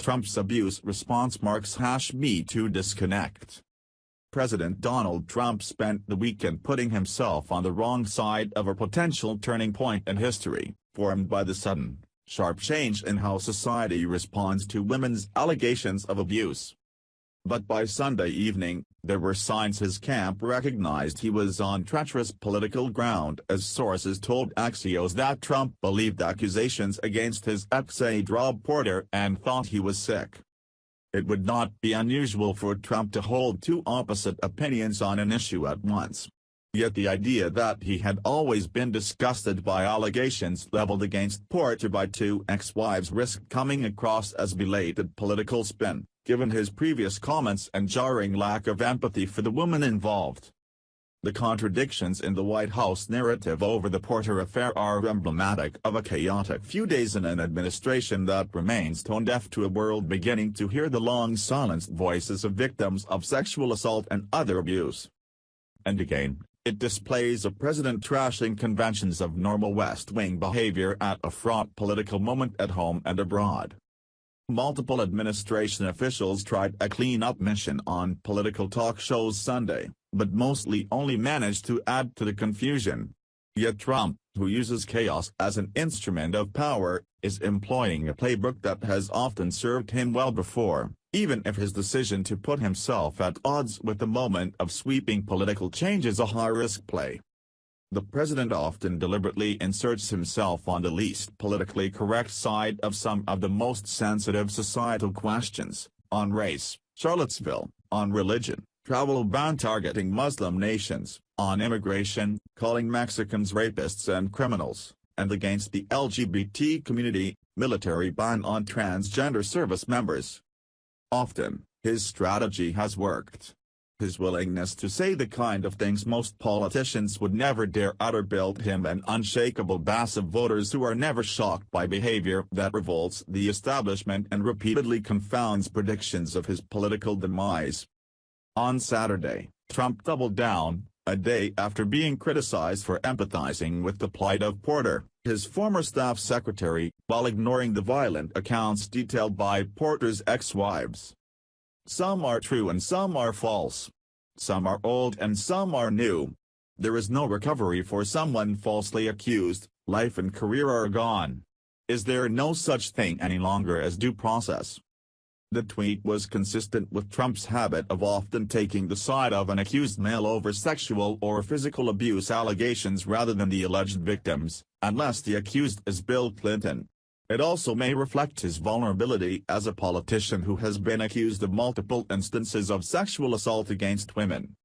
Trump's abuse response marks #MeToo disconnect. President Donald Trump spent the weekend putting himself on the wrong side of a potential turning point in history, formed by the sudden, sharp change in how society responds to women's allegations of abuse. But by Sunday evening, there were signs his camp recognized he was on treacherous political ground, as sources told Axios that Trump believed accusations against his ex-aide Rob Porter and thought he was sick. It would not be unusual for Trump to hold two opposite opinions on an issue at once. Yet the idea that he had always been disgusted by allegations leveled against Porter by two ex-wives risked coming across as belated political spin, given his previous comments and jarring lack of empathy for the woman involved. The contradictions in the White House narrative over the Porter affair are emblematic of a chaotic few days in an administration that remains tone-deaf to a world beginning to hear the long-silenced voices of victims of sexual assault and other abuse. And again, it displays a president trashing conventions of normal West Wing behavior at a fraught political moment at home and abroad. Multiple administration officials tried a clean-up mission on political talk shows Sunday, but mostly only managed to add to the confusion. Yet Trump, who uses chaos as an instrument of power, is employing a playbook that has often served him well before, even if his decision to put himself at odds with the moment of sweeping political change is a high-risk play. The president often deliberately inserts himself on the least politically correct side of some of the most sensitive societal questions, on race, Charlottesville, on religion, travel ban targeting Muslim nations, on immigration, calling Mexicans rapists and criminals, and against the LGBT community, military ban on transgender service members. Often, his strategy has worked. His willingness to say the kind of things most politicians would never dare utter built him an unshakable base of voters who are never shocked by behavior that revolts the establishment and repeatedly confounds predictions of his political demise. On Saturday, Trump doubled down, a day after being criticized for empathizing with the plight of Porter, his former staff secretary, while ignoring the violent accounts detailed by Porter's ex-wives. Some are true and some are false. Some are old and some are new. There is no recovery for someone falsely accused, life and career are gone. Is there no such thing any longer as due process? The tweet was consistent with Trump's habit of often taking the side of an accused male over sexual or physical abuse allegations rather than the alleged victims, unless the accused is Bill Clinton. It also may reflect his vulnerability as a politician who has been accused of multiple instances of sexual assault against women.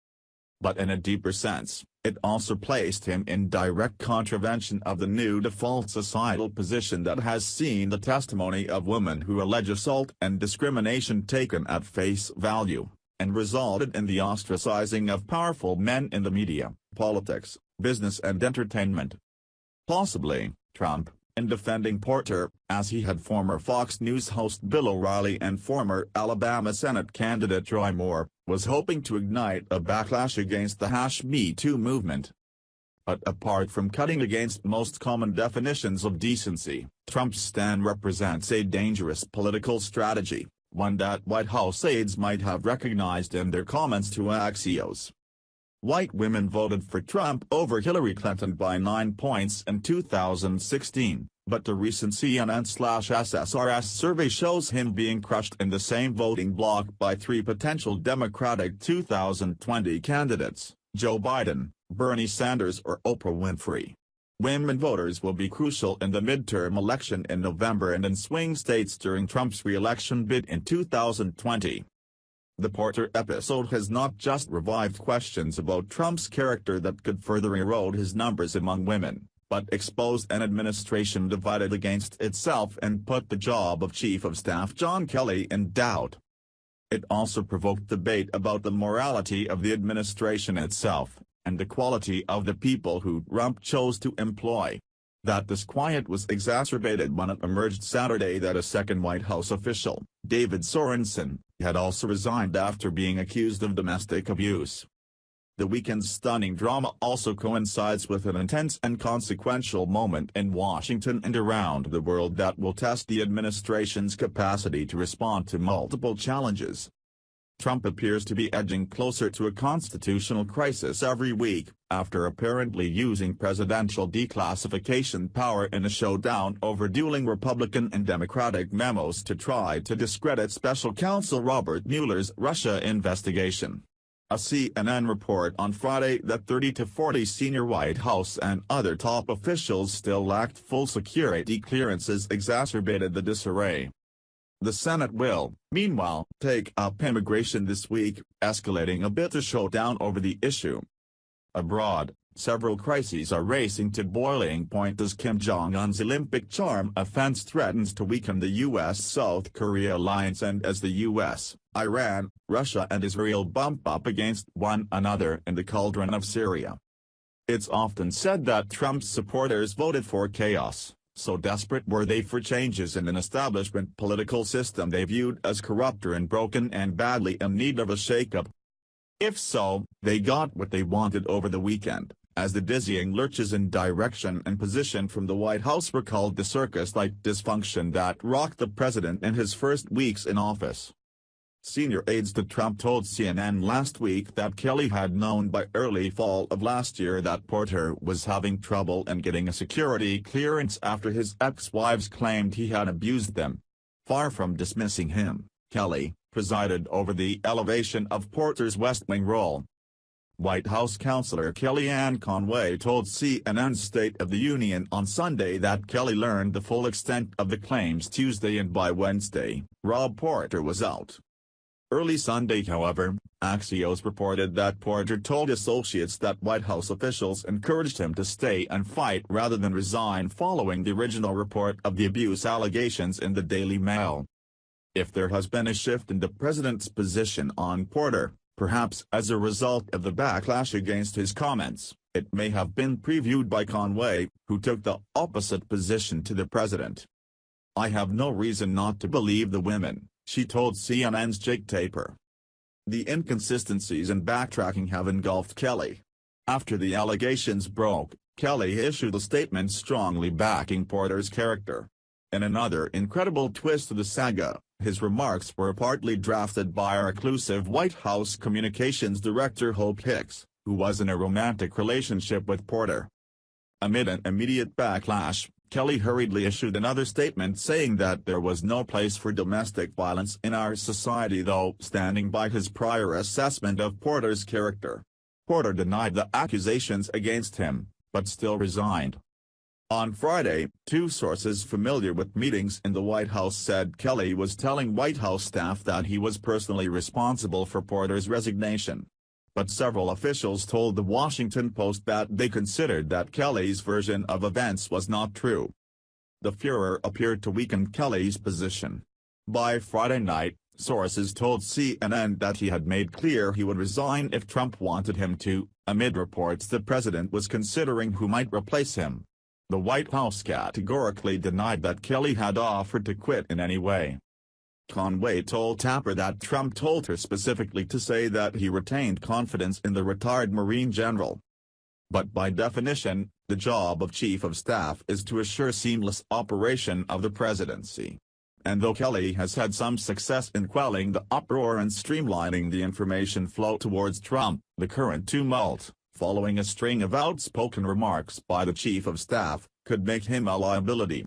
But in a deeper sense, it also placed him in direct contravention of the new default societal position that has seen the testimony of women who allege assault and discrimination taken at face value, and resulted in the ostracizing of powerful men in the media, politics, business and entertainment. Possibly, Trump, in defending Porter, as he had former Fox News host Bill O'Reilly and former Alabama Senate candidate Roy Moore, was hoping to ignite a backlash against the #MeToo movement. But apart from cutting against most common definitions of decency, Trump's stand represents a dangerous political strategy, one that White House aides might have recognized in their comments to Axios. White women voted for Trump over Hillary Clinton by 9 points in 2016, but the recent CNN/SSRS survey shows him being crushed in the same voting bloc by three potential Democratic 2020 candidates, Joe Biden, Bernie Sanders or Oprah Winfrey. Women voters will be crucial in the midterm election in November and in swing states during Trump's re-election bid in 2020. The Porter episode has not just revived questions about Trump's character that could further erode his numbers among women, but exposed an administration divided against itself and put the job of Chief of Staff John Kelly in doubt. It also provoked debate about the morality of the administration itself, and the quality of the people who Trump chose to employ. That disquiet was exacerbated when it emerged Saturday that a second White House official, David Sorensen, had also resigned after being accused of domestic abuse. The weekend's stunning drama also coincides with an intense and consequential moment in Washington and around the world that will test the administration's capacity to respond to multiple challenges. Trump appears to be edging closer to a constitutional crisis every week, after apparently using presidential declassification power in a showdown over dueling Republican and Democratic memos to try to discredit Special Counsel Robert Mueller's Russia investigation. A CNN report on Friday that 30 to 40 senior White House and other top officials still lacked full security clearances exacerbated the disarray. The Senate will, meanwhile, take up immigration this week, escalating a bitter showdown over the issue. Abroad, several crises are racing to boiling point as Kim Jong-un's Olympic charm offense threatens to weaken the U.S.-South Korea alliance and as the U.S., Iran, Russia and Israel bump up against one another in the cauldron of Syria. It's often said that Trump's supporters voted for chaos. So desperate were they for changes in an establishment political system they viewed as corrupt and broken and badly in need of a shakeup. If so, they got what they wanted over the weekend, as the dizzying lurches in direction and position from the White House recalled the circus-like dysfunction that rocked the president in his first weeks in office. Senior aides to Trump told CNN last week that Kelly had known by early fall of last year that Porter was having trouble in getting a security clearance after his ex-wives claimed he had abused them. Far from dismissing him, Kelly presided over the elevation of Porter's West Wing role. White House counselor Kellyanne Conway told CNN's State of the Union on Sunday that Kelly learned the full extent of the claims Tuesday and by Wednesday, Rob Porter was out. Early Sunday however, Axios reported that Porter told associates that White House officials encouraged him to stay and fight rather than resign following the original report of the abuse allegations in the Daily Mail. If there has been a shift in the president's position on Porter, perhaps as a result of the backlash against his comments, it may have been previewed by Conway, who took the opposite position to the president. "I have no reason not to believe the women," she told CNN's Jake Tapper. The inconsistencies and backtracking have engulfed Kelly. After the allegations broke, Kelly issued a statement strongly backing Porter's character. In another incredible twist to the saga, his remarks were partly drafted by our reclusive White House Communications Director Hope Hicks, who was in a romantic relationship with Porter. Amid an immediate backlash, Kelly hurriedly issued another statement saying that there was no place for domestic violence in our society, though standing by his prior assessment of Porter's character. Porter denied the accusations against him, but still resigned. On Friday, two sources familiar with meetings in the White House said Kelly was telling White House staff that he was personally responsible for Porter's resignation. But several officials told the Washington Post that they considered that Kelly's version of events was not true. The furor appeared to weaken Kelly's position. By Friday night, sources told CNN that he had made clear he would resign if Trump wanted him to, amid reports the president was considering who might replace him. The White House categorically denied that Kelly had offered to quit in any way. Conway told Tapper that Trump told her specifically to say that he retained confidence in the retired Marine general. But by definition, the job of Chief of Staff is to assure seamless operation of the presidency. And though Kelly has had some success in quelling the uproar and streamlining the information flow towards Trump, the current tumult, following a string of outspoken remarks by the Chief of Staff, could make him a liability.